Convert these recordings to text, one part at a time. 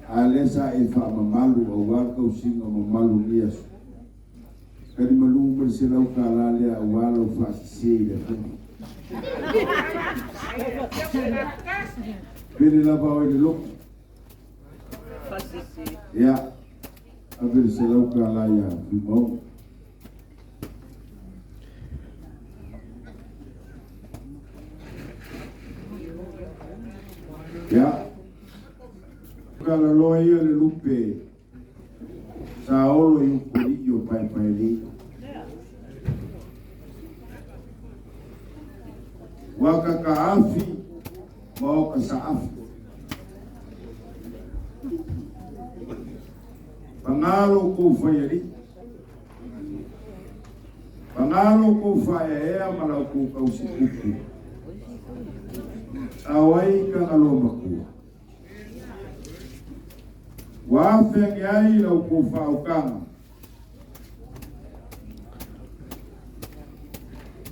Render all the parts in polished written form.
Alesa e whaamamalu o waka usinga mamalu nias. Kari malu merselau kalale a wala o whaasisei le tumi. Pere lava o ele loko. Ya, a merselau kalale a wimau. Ya, kala loa ia le lupe sa olo i ukorio pai li. Waka ka afi, mau ka sa afi. Pangalo ko whaiari. Pangalo ko whaiarea malau ko kausipuku. Awai ka ngalo makua. Wafeng yai lau ko whaukanga.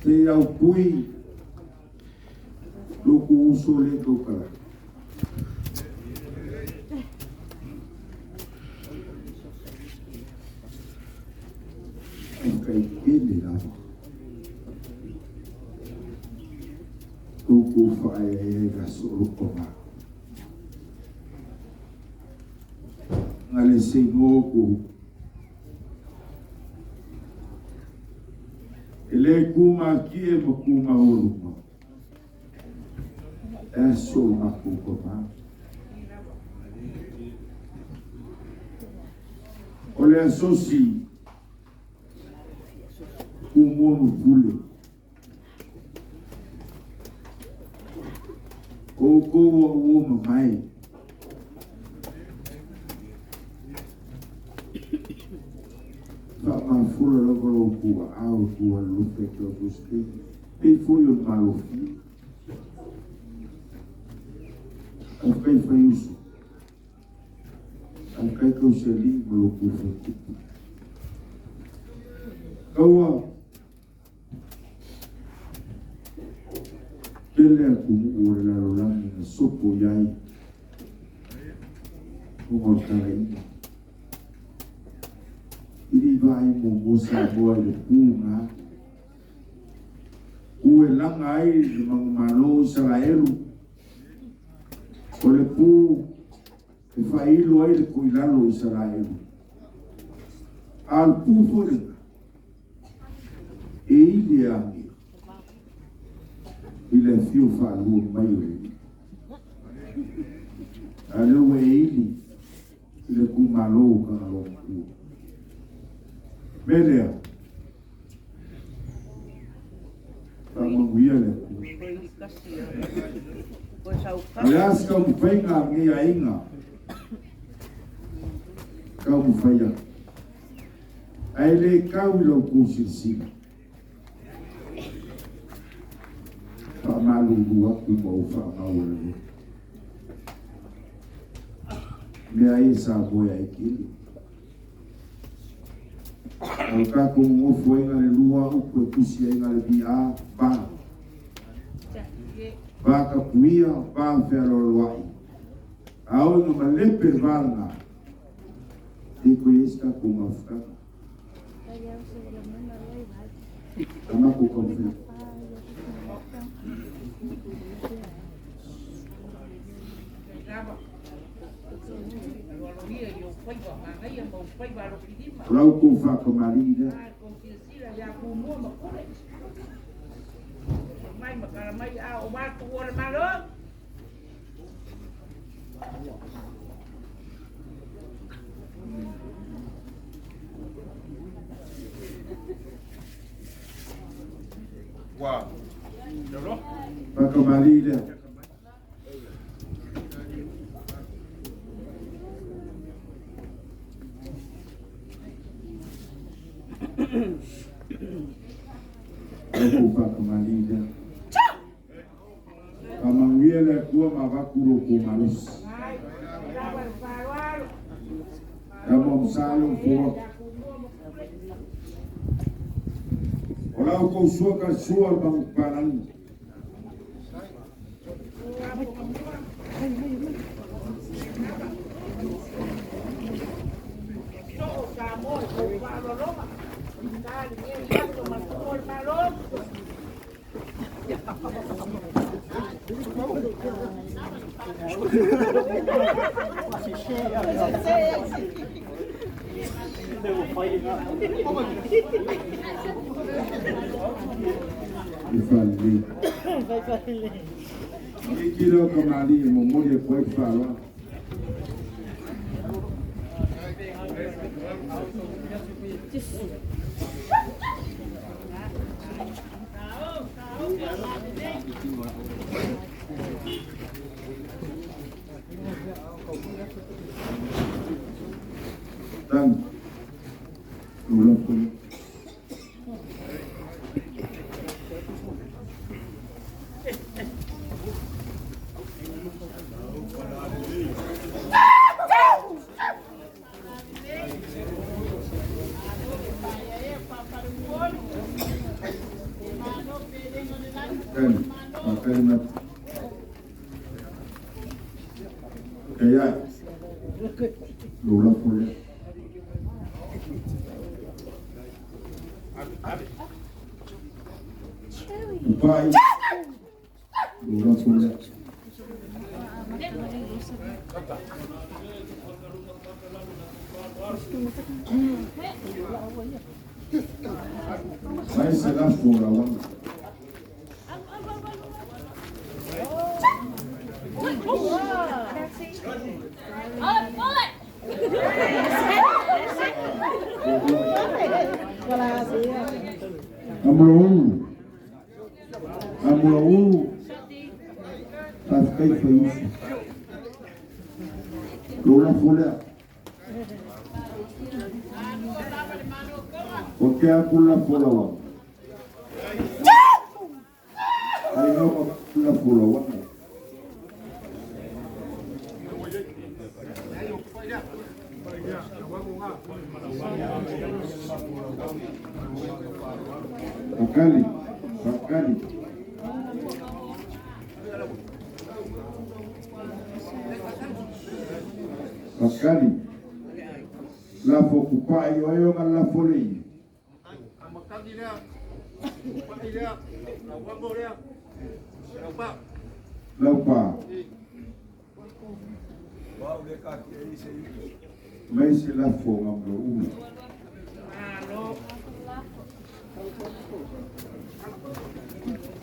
Te au pui loko uso le tokara. Kai pele lava. Toko whae ga soro koma. Ngale se ngoko. Ele kuma kie mo kuma oruma. Eso maku koma. Ole asosi kumono pule. Oko wa uoma mai. Ma fula logo kua au kua lupe kua gusti. E foi o malofi. O kai foi isso. O kai que o seli maloku foi. Kaua. Ele é como o orelano na sopo yai. Como carai. Ili vai mo mosa boa le punga. Ue langa ai malo Israelu. O le pu e failo ai le kuilalo Israelu. Al pu fore. E ili angi. Ile fio falu mai le. Alo e ili. Ile ku malo ka lo pu. Belea. Tamanguia le. Aliás, que eu venho a minha inga. Que eu venho. Aí ele caiu no curso em cima. Famalu rua que vou famar o minha isa boia aqui. O kako mo foi ngale lua o ko tusi ngale bia ba ka puia ba fero loai ao no malepe vanga e conheça como afka ama ko konfi Lau ko fa ko marida. Mai makara mai a o ba ko ora malo. Wow. Fa ko marida. Kupa kamalida. Kamangia le kuwa mavakuro kumalus. salo fua. Ola ko sua ka sua bang parang. Kilo kembali memulai kuat salah. Dan ulang pun. Dan pakai nak kayak ulang pun. Upai, ulang pun. Saya sedang purawan. Amulaú, tá feio isso. Lula folha. Porque a pula folha. Aí não pula folha. Pakali. Pakali. La fokupa yo la folei. Laupa. Mas se lá for uma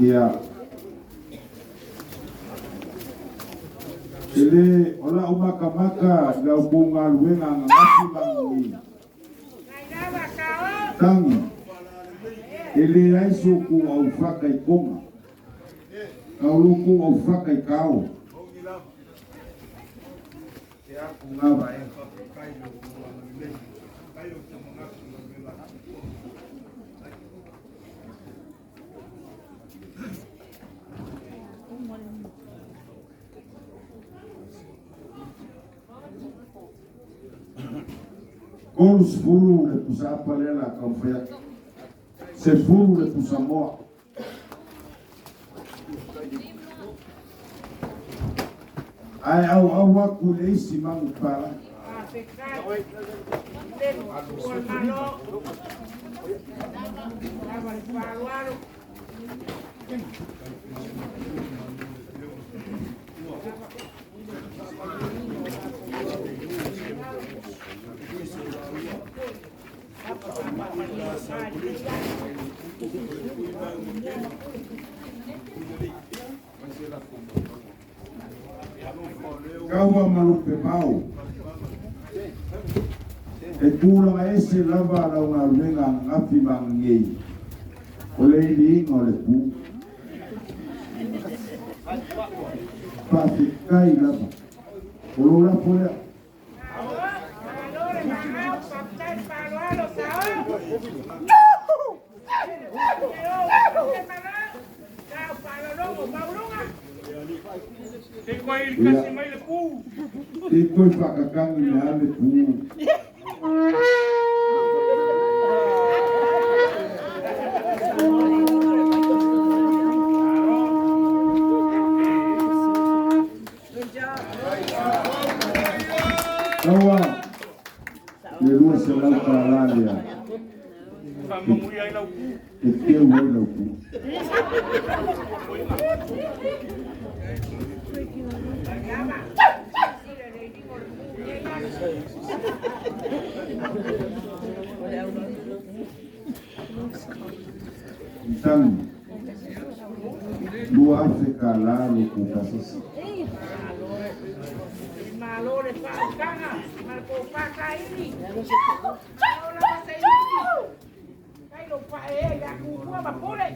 ya ele ola umaka da bunga luenga ngati mangi tangi ele aiso ku au faka ikonga kauluku au faka ikao ya kungaba Gols furu le pusa palela kampaya. Se furu le pusa moa. Ai au aku le isi mangu para. Kawa malupe pau. E kula ese lava la una luenga ngafi mangei. Ole di ngole pu. Pafikai lava. Olola pola. Iko pakakang ina le pu. Tawa, le lua se lau kālālea. Mamui ai lau. E teu ai lau ku. Então, lua África lá no Caucaso. Malore pa kanga, malko pa kaini. Kai lo pa e ya ku kwa ba pole.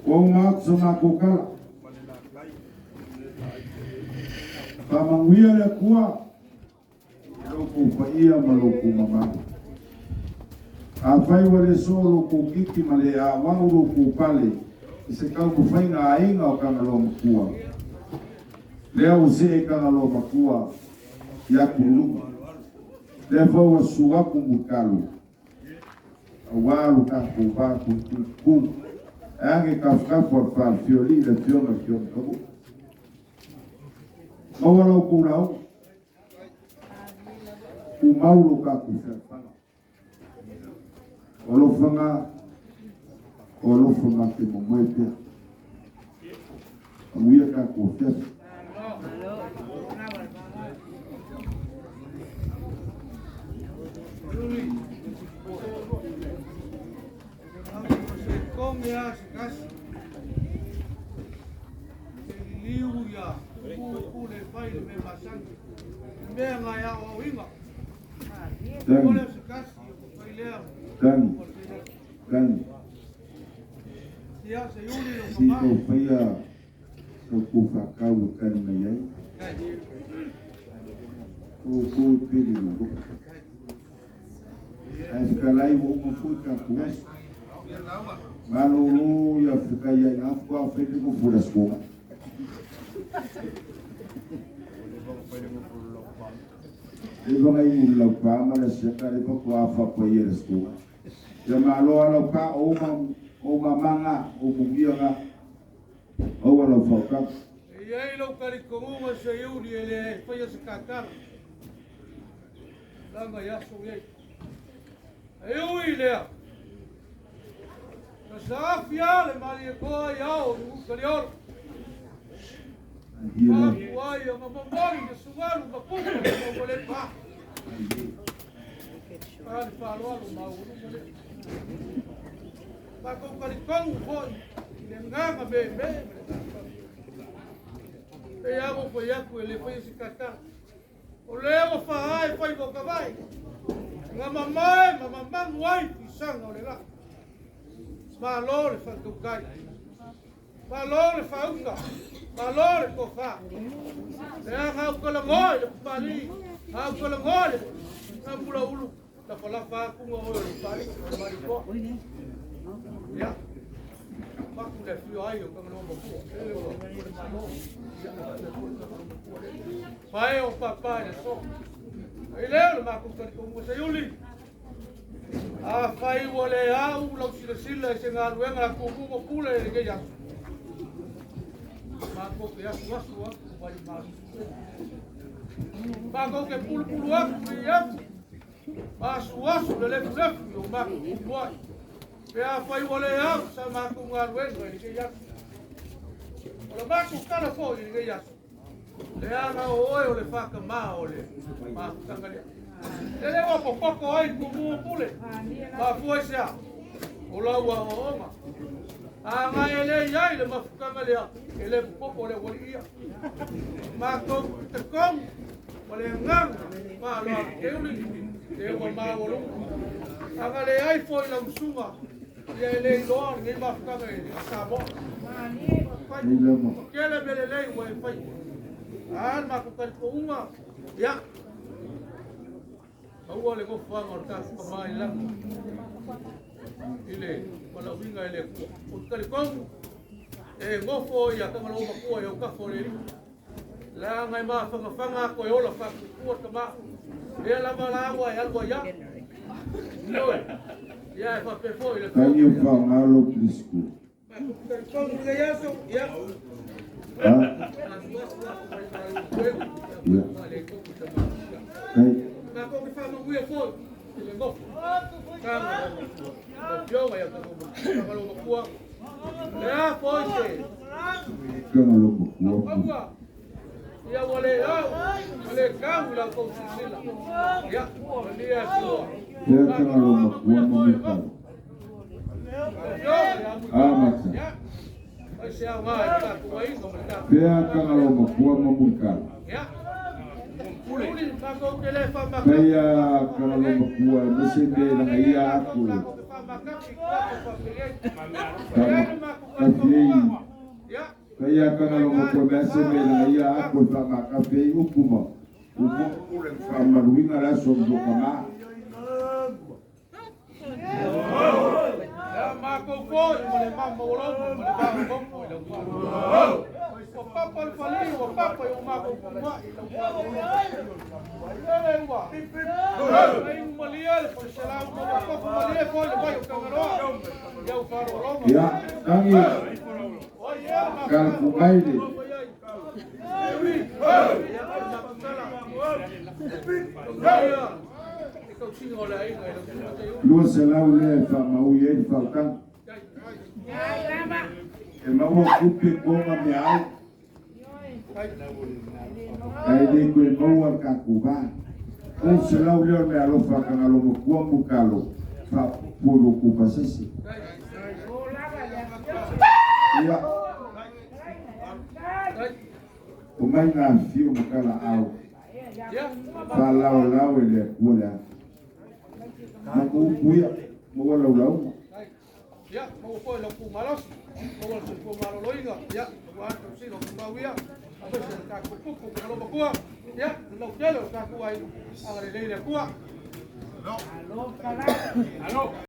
O Max Makokala. Pamanguia le kua. Loko pa ia maloko mama. A fai wale solo ko kiki male a wangu ko pale. Se kau ku fai nga ainga o kangalo makua. Lea o se kangalo makua. Ya kulu. Lea fau suwa kumbukalu. Awalu ka kuba ku. Ange kafka por fal fioli le fiona fiona kabu. Mawala ku rau. Ku maulu ka ku fanga. Olo fanga ke momoete. Amuia ka ku fanga. Komea se kasi. Liu ya. Ku le fai me masangi. Me nga ya o winga. Kole se kasi fai lea. Kan. Ya se yuli lo Si ko faya so ku fa ka u kan na yai. Ku pili mo. Ai kalai mo fu ka ku. Malulu ya fika ya inafu kwa fiki kufura skuma. Iba ngai mula pa mala seka iba kwa fa kwa yere skuma. Ya malo ala pa o manga o bugia nga o wala fa ka. Yai lo kari kongo se yuri ele faya se kakar. Langa ya so yai. Ayui lea. Nasafia le mali ko yao kalior. Wai o mabori de suaru bapuka mo le pa. Para falo ma o le. Ba ko kali kongo foi. Le nganga be. E amo foi aku ele foi se kaka. O leo fa ai foi boca vai. Ngama mamang wai pisang o le la. Valore fa tukai. Valore fa uka. Valore ko fa. E ha ko la ngoi le pali. Ha ko la ngoi. Na pula ulu. La pala fa ku ngo le pali. Mari ko. Ya. Pa ku le fio ai o ka no mo ku. Pai o papai le so. Ai le ma ku ko mo se yuli. A fai wale au lau sila se ngā ruenga ko kumo kule e ke yasu. Mako ke yasu aku wali masu. Mako ke pulu aku e yasu. Masu le lefu yo mako kupuai. Pe a fai wale au sa mako ngā ruenga e ke yasu. Ola mako kala fo e ke yasu. Le anga oe o le whaka maa o le mako tangalea. Ele o popoko ai kumu pule. Ma foi sia. O la wa oma. A nga ele yai le mafukanga le. Ele popoko le wolia. Ma ko te kom. Wale ngang. Ma lo teuli. Te o ma wolu. A nga le ai foi la usunga. Ia ele lo ngi mafukanga ele. Sa bo. Ma ni ko. Kele bele le wa fai. An ma ko ka ko uma. Ya. Aua le gofu anga o tasu pa mai langa. Ile, wala winga ile o kari kongu. E ngofo ia kanga loma kua e o kafo le ri. La ngai maa whanga ko e ola whaku kua ka maa. E lama la agua e algo ia. Noe. Ia e whapefo ile kua. Kanyi whangalo krisku. Kau ni ya so ya. Ya. Hey. Na ko ke fa mo wi fo. Ele ngo. Kama. Yo ya ko kalau mo kuwa. Ya po se. Kama lobo. Kwa. Ya wale ya. Wale kau la ko sila. Ya. Dia tu. Ya kama lobo kuwa mamika. Ah, maksa. Ya. Ai a vai ka ko ai no mercado. Ya kama lobo kuwa mamika. Ya. Uli ka ko tele fa ma. Kaya kama lobo kuwa mesembe na iya aku. Kaya kama lobo kuwa mesembe na iya aku sama kafe ukuma. Ukuma ule kama ruinga la sondo kama. Mako ko mo le mambo lo mo le ba ko mo le ko. O papa le fali o papa yo mako ko ma i lo ko. Ele wa. Ai mo le al por salam mo ko mo le ko le ba yo kamero. Ya o faro lo. Ya, tangi. Kalau kumai ni. Lu selau le fa mau ye fa kan. E mau kupi bonga me ai. Ai de ko mau ar ka kuba. Lu selau le me alo fa kan alo mo ku mu kalo. Fa pulu ku pasesi. Ya. Kumai na fio mo kala au. Fa lau ele kula. Mau kuya, mau lau. Ya, mau ko lo ku malos. Mau lo ku malo loinga. Ya, wa si lo ku mawia. Apa se ka ku ku lo ko. Ya, lo telo ka ku ai. Agare le ku. Aló, carajo. Aló.